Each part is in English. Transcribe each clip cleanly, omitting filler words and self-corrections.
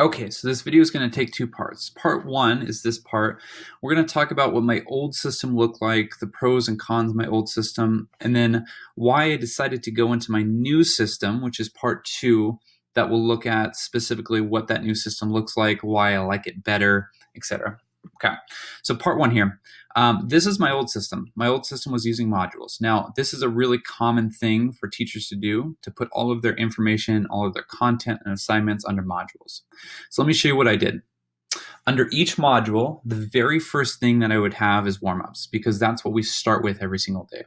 Okay, so this video is going to take two parts. Part one is this part. We're going to talk about what my old system looked like, the pros and cons of my old system, and then why I decided to go into my new system, which is part two, that will look at specifically what that new system looks like, why I like it better, etc. Okay, so part one here. This is my old system. My old system was using modules. Now, this is a really common thing for teachers to do, to put all of their information, all of their content and assignments under modules. So let me show you what I did. Under each module, the very first thing that I would have is warm-ups, because that's what we start with every single day.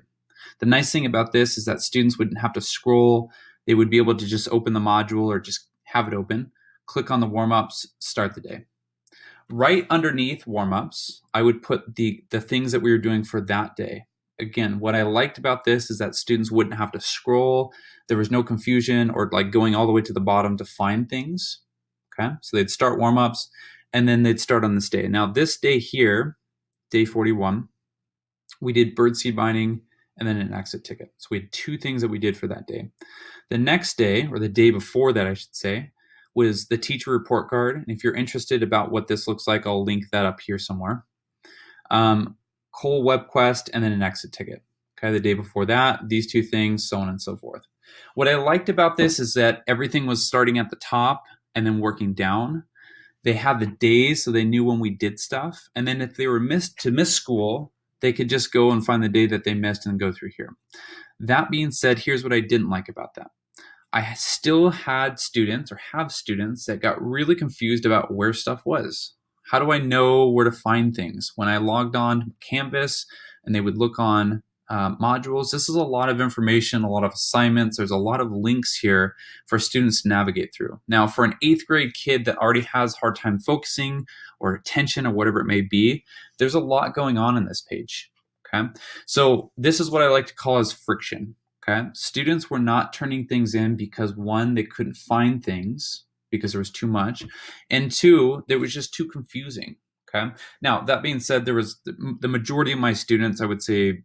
The nice thing about this is that students wouldn't have to scroll. They would be able to just open the module or just have it open, click on the warm-ups, start the day. Right underneath warm-ups, I would put the things that we were doing for that day. Again, what I liked about this is that students wouldn't have to scroll. There was no confusion or like going all the way to the bottom to find things. Okay, so they'd start warm-ups and then they'd start on this day. Now this day here, day 41, we did birdseed binding and then an exit ticket. So we had two things that we did for that day. The next day, or the day before that I should say, was the teacher report card. And if you're interested about what this looks like, I'll link that up here somewhere. Cole Web Quest, and then an exit ticket. Okay, the day before that, these two things, so on and so forth. What I liked about this is that everything was starting at the top and then working down. They had the days, so they knew when we did stuff. And then if they were miss school, they could just go and find the day that they missed and go through here. That being said, here's what I didn't like about that. I still had students, or have students, that got really confused about where stuff was. How do I know where to find things? When I logged on Canvas and they would look on modules, this is a lot of information, a lot of assignments. There's a lot of links here for students to navigate through. Now, for an 8th grade kid that already has a hard time focusing or attention or whatever it may be, there's a lot going on in this page. Okay, so this is what I like to call as friction. Okay, students were not turning things in because one, they couldn't find things because there was too much, and two, it was just too confusing. Okay, now that being said, there was the majority of my students, I would say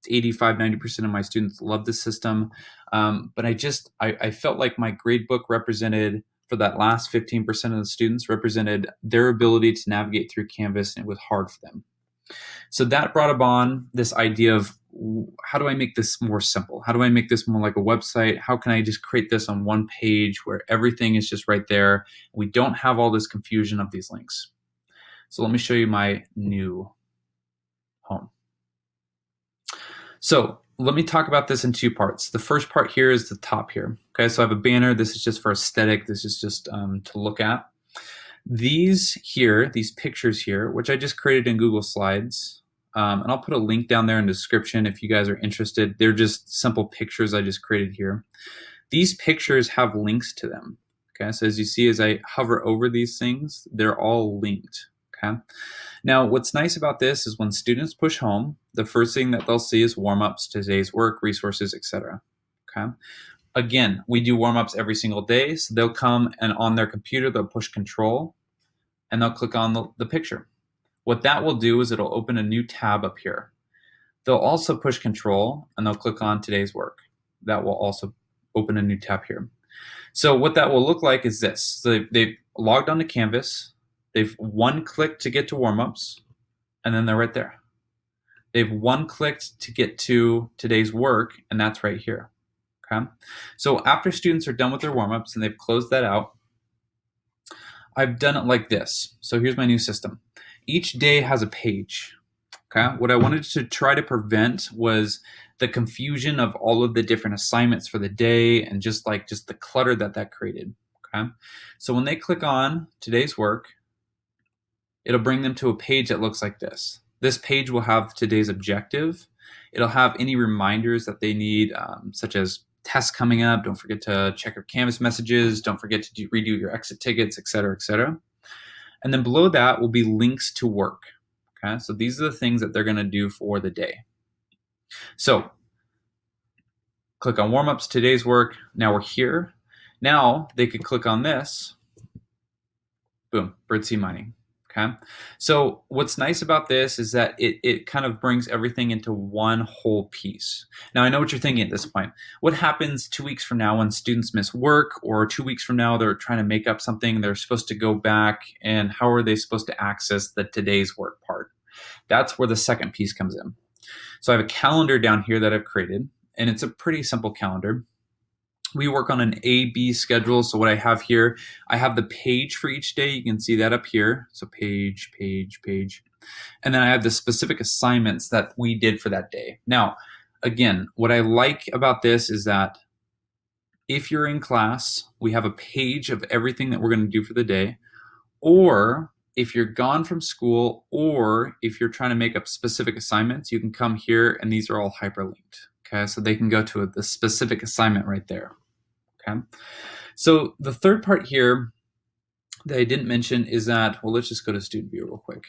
85–90% of my students love this system, but I felt like my gradebook represented, for that last 15% of the students, represented their ability to navigate through Canvas, and it was hard for them. So that brought upon this idea of, how do I make this more simple? How do I make this more like a website? How can I just create this on one page where everything is just right there? We don't have all this confusion of these links. So let me show you my new home. So let me talk about this in two parts. The first part here is the top here. Okay, so I have a banner. This is just for aesthetic. This is just to look at. These here, these pictures here, which I just created in Google Slides, and I'll put a link down there in the description if you guys are interested. They're just simple pictures I just created here. These pictures have links to them. Okay, so as you see, as I hover over these things, they're all linked. Okay, now what's nice about this is when students push home, the first thing that they'll see is warm-ups, today's work, resources, etc. Okay. Again, we do warm-ups every single day, so they'll come and on their computer, they'll push control and they'll click on the picture. What that will do is it'll open a new tab up here. They'll also push control and they'll click on today's work. That will also open a new tab here. So what that will look like is this. So they've logged onto Canvas, they've one-clicked to get to warm-ups, and then they're right there. They've one-clicked to get to today's work, and that's right here. Okay. So after students are done with their warm-ups and they've closed that out, I've done it like this. So here's my new system. Each day has a page. Okay. What I wanted to try to prevent was the confusion of all of the different assignments for the day and just the clutter that created. Okay. So when they click on today's work, it'll bring them to a page that looks like this. This page will have today's objective. It'll have any reminders that they need, such as tests coming up. Don't forget to check your Canvas messages. Don't forget to redo your exit tickets, etc., etc. And then below that will be links to work. Okay, so these are the things that they're going to do for the day. So click on warm-ups, today's work. Now we're here. Now they could click on this. Boom, birdseed mining. Okay. So what's nice about this is that it kind of brings everything into one whole piece. Now I know what you're thinking at this point. What happens 2 weeks from now when students miss work, or 2 weeks from now they're trying to make up something, they're supposed to go back, and how are they supposed to access the today's work part? That's where the second piece comes in. So I have a calendar down here that I've created, and it's a pretty simple calendar. We work on an A-B schedule. So what I have here, I have the page for each day. You can see that up here. So page, page, page. And then I have the specific assignments that we did for that day. Now, again, what I like about this is that if you're in class, we have a page of everything that we're going to do for the day. Or if you're gone from school, or if you're trying to make up specific assignments, you can come here and these are all hyperlinked. Okay, so they can go to the specific assignment right there. Okay, so the third part here that I didn't mention is that, well, let's just go to student view real quick.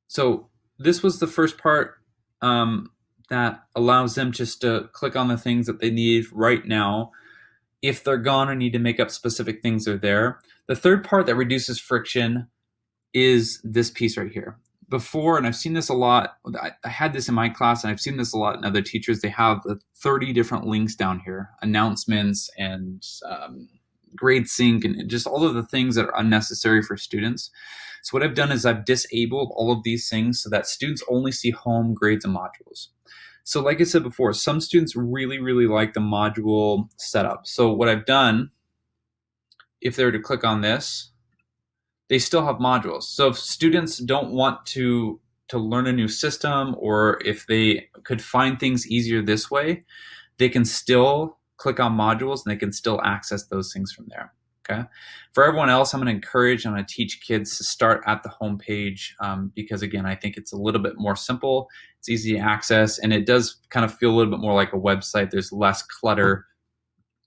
So this was the first part that allows them just to click on the things that they need right now. If they're gone or need to make up specific things, are there. The third part that reduces friction is this piece right here. Before, and I've seen this a lot, I had this in my class, and I've seen this a lot in other teachers, they have the 30 different links down here, announcements and grade sync, and just all of the things that are unnecessary for students. So what I've done is I've disabled all of these things so that students only see home, grades, and modules. So like I said before, some students really, really like the module setup. So what I've done, if they were to click on this, they still have modules. So if students don't want to learn a new system, or if they could find things easier this way, they can still click on modules and they can still access those things from there. Okay. For everyone else, I'm going to encourage and I'm going to teach kids to start at the home page because, again, I think it's a little bit more simple. It's easy to access, and it does kind of feel a little bit more like a website. There's less clutter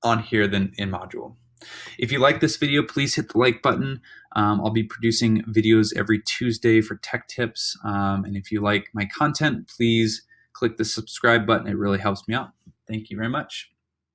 on here than in module. If you like this video, please hit the like button. I'll be producing videos every Tuesday for tech tips. And if you like my content, please click the subscribe button. It really helps me out. Thank you very much.